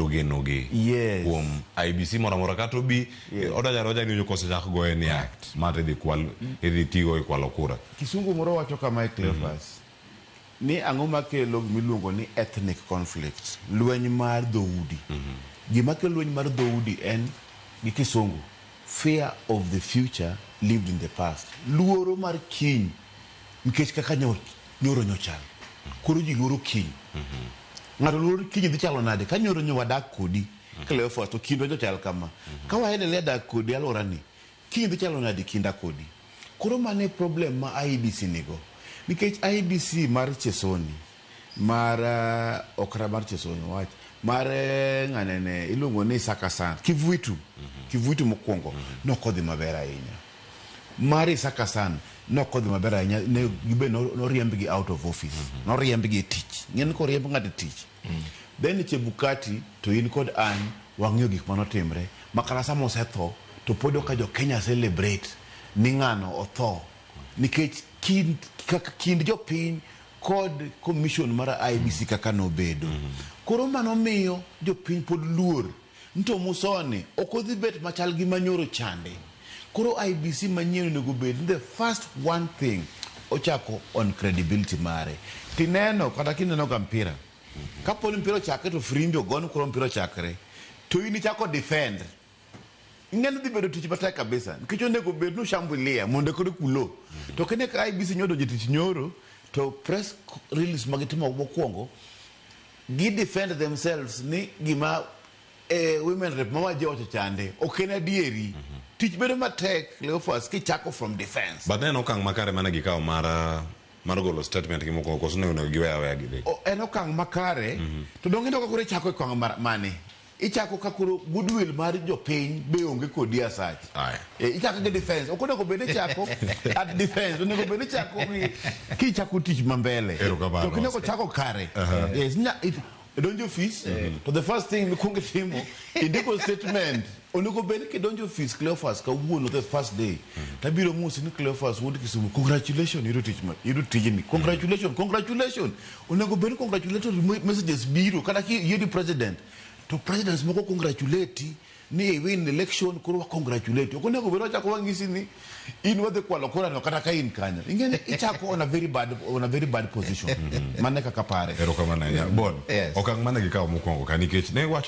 ginogi kuom IBC mora kato bi odaja ni kose chak goye ni act mate di kwal idhi tigo e kwalo kura. Kisungu moro wacho kama e Cleophas ni ang'o makelo miluongo ni ethnic conflict, lweny mar dhoudi. Gima kelo lweny mar dhoudi en gi kisungu fear of the future lived in the past, luoro mar kiny nikech kaka nyoro nyochal. Koro ji luoro kiny. Ng'ato luoro kiny dhi chalo nade ka nyoro wadak kodi Cleophas to kindo nyochal kama. Ka waendelea dak kodi alora ni kiny dhi chalo nade kinda kodi. Koro mane problem ma IBC nigo. Nikech IBC mar Chesoni, mar okra mar Chesoni wach, mar ng'anene iluongo ni Sakasan, Kivuitu mokwongo nokodhi maber ahinya. Mar Sakasan nokodhi maber ahinya, ne gibe noriembgi out of office, noriembgi tich. Ng'en ko riemb ng'ato tich. Then Chebukati to in kod an wang'iyo gik manotimre, makara sama osetho to podo ka jo Kenya celebrate ni ng'ano otho. Nikech kind jopiny kod commission mar IBC kaka nobedo. Koro mano miyo jopiny pod luor. Nto musone okodhi bet machal gi manyoro chande. Koro IBC manyien nego bed the first one thing ochako on credibility mare. Tineno kata kineno ga mpira. Kapo ni mpira chakre to frimbo gon koro mpira chakre. To ini chako defend. Ingene dhi bedo tich matek kabisa. Nikech onego bed no shambulia mondo kod kulo. To kene ka IBC nyodo jitich nyoro to press release magitimo mokwongo gi defend themselves ni gima women rep mama je ocho chande okena dieri. Tich bedo matek Cleophas kichako from defense. But then okang makare mana gikaw mar golo statement gi moko koso ne giweya gi. En okang makare to dongindo ka kore chako okang mane. Ichako kakuro goodwill mar jopiny be onge kodi asach. Ichako ge defense. Okonego bede chako at defense. Onego bede chako ki chako tich mambele. To kineko chako kare. Yes, donjo fees. To the first thing mikunge timo indiko statement. Onego bede ke donjo fees Cleophas ka wuono the first day. Tabiro musi ni Cleophas wuod Kisumu. Congratulations iru tijini. Congratulations. Onego bede congratulations messages biro kada ki yedi president. To presidents moko congratulate ni win election kuro congratulate. Okonego bero chako wangisi ni in what the kwalo kora no kata ka in kanya. Ingene ichako on a very bad position. Mane kaka pare. Ero kama na ya. Bon. Okang mana gikaw mokwongo ka nikech ne wacho